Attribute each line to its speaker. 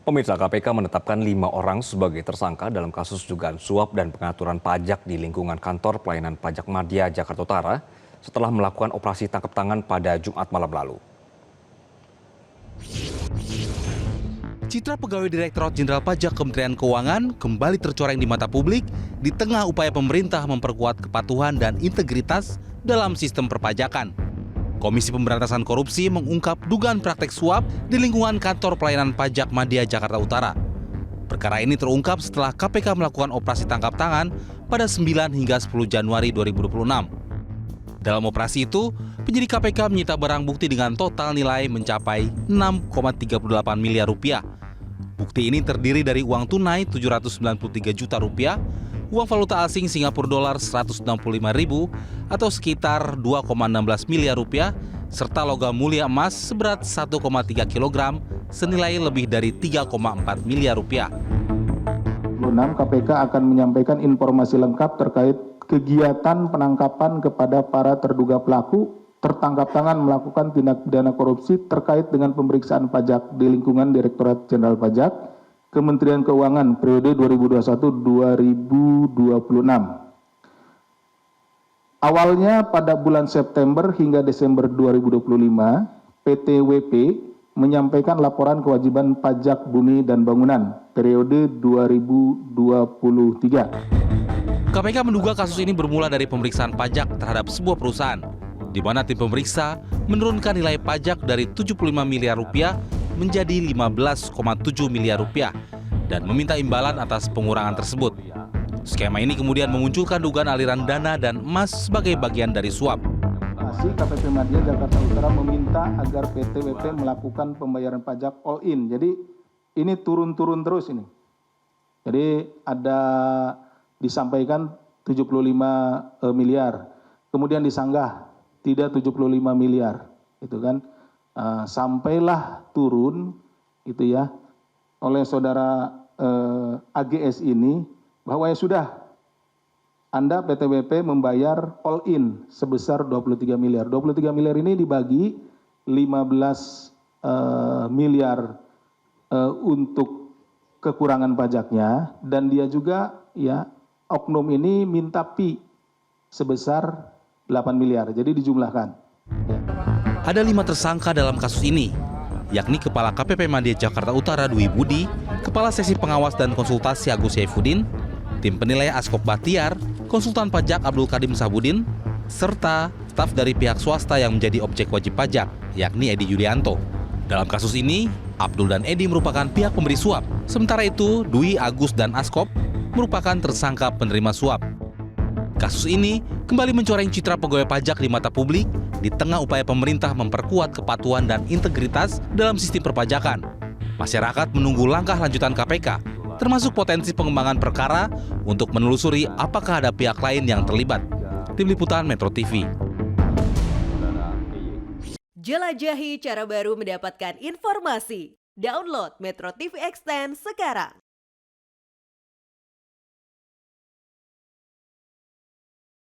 Speaker 1: Pemirsa, KPK menetapkan 5 orang sebagai tersangka dalam kasus dugaan suap dan pengaturan pajak di lingkungan kantor pelayanan pajak Madya, Jakarta Utara setelah melakukan operasi tangkap tangan pada Jumat malam lalu.
Speaker 2: Citra pegawai Direktorat Jenderal Pajak Kementerian Keuangan kembali tercoreng di mata publik di tengah upaya pemerintah memperkuat kepatuhan dan integritas dalam sistem perpajakan. Komisi Pemberantasan Korupsi mengungkap dugaan praktek suap di lingkungan kantor pelayanan pajak Madya, Jakarta Utara. Perkara ini terungkap setelah KPK melakukan operasi tangkap tangan pada 9 hingga 10 Januari 2026. Dalam operasi itu, penyidik KPK menyita barang bukti dengan total nilai mencapai 6,38 miliar rupiah. Bukti ini terdiri dari uang tunai 793 juta rupiah, uang valuta asing Singapura dolar 165.000 atau sekitar 2,16 miliar rupiah, serta logam mulia emas seberat 1,3 kg senilai lebih dari 3,4 miliar rupiah.
Speaker 3: KPK akan menyampaikan informasi lengkap terkait kegiatan penangkapan kepada para terduga pelaku tertangkap tangan melakukan tindak pidana korupsi terkait dengan pemeriksaan pajak di lingkungan Direktorat Jenderal Pajak Kementerian Keuangan periode 2021-2026. Awalnya pada bulan September hingga Desember 2025, PT WP menyampaikan laporan kewajiban pajak bumi dan bangunan periode 2023.
Speaker 2: KPK menduga kasus ini bermula dari pemeriksaan pajak terhadap sebuah perusahaan, di mana tim pemeriksa menurunkan nilai pajak dari 75 miliar rupiah menjadi 15,7 miliar rupiah dan meminta imbalan atas pengurangan tersebut. Skema ini kemudian memunculkan dugaan aliran dana dan emas sebagai bagian dari suap.
Speaker 3: KPP Madya Jakarta Utara meminta agar PT WP melakukan pembayaran pajak all in. Jadi ini turun-turun terus ini. Jadi ada disampaikan 75 miliar, kemudian disanggah tidak 75 miliar, itu kan. Sampailah turun itu ya oleh saudara AGS ini bahwa ya sudah Anda PT WP membayar all in sebesar 23 miliar. 23 miliar ini dibagi 15 miliar untuk kekurangan pajaknya, dan dia juga ya oknum ini minta pi sebesar 8 miliar. Jadi dijumlahkan. Ya.
Speaker 2: Ada 5 tersangka dalam kasus ini, yakni Kepala KPP Madya Jakarta Utara Dwi Budi, Kepala Seksi Pengawas dan Konsultasi Agus Saifuddin, tim penilai Askop Bahtiar, konsultan pajak Abdul Kadim Sabudin, serta staf dari pihak swasta yang menjadi objek wajib pajak, yakni Edi Yulianto. Dalam kasus ini, Abdul dan Edi merupakan pihak pemberi suap, sementara itu Dwi, Agus, dan Askop merupakan tersangka penerima suap. Kasus ini kembali mencoreng citra pegawai pajak di mata publik di tengah upaya pemerintah memperkuat kepatuhan dan integritas dalam sistem perpajakan. Masyarakat menunggu langkah lanjutan KPK, termasuk potensi pengembangan perkara untuk menelusuri apakah ada pihak lain yang terlibat. Tim Liputan Metro TV.
Speaker 4: Jelajahi cara baru mendapatkan informasi. Download Metro TV Extend sekarang.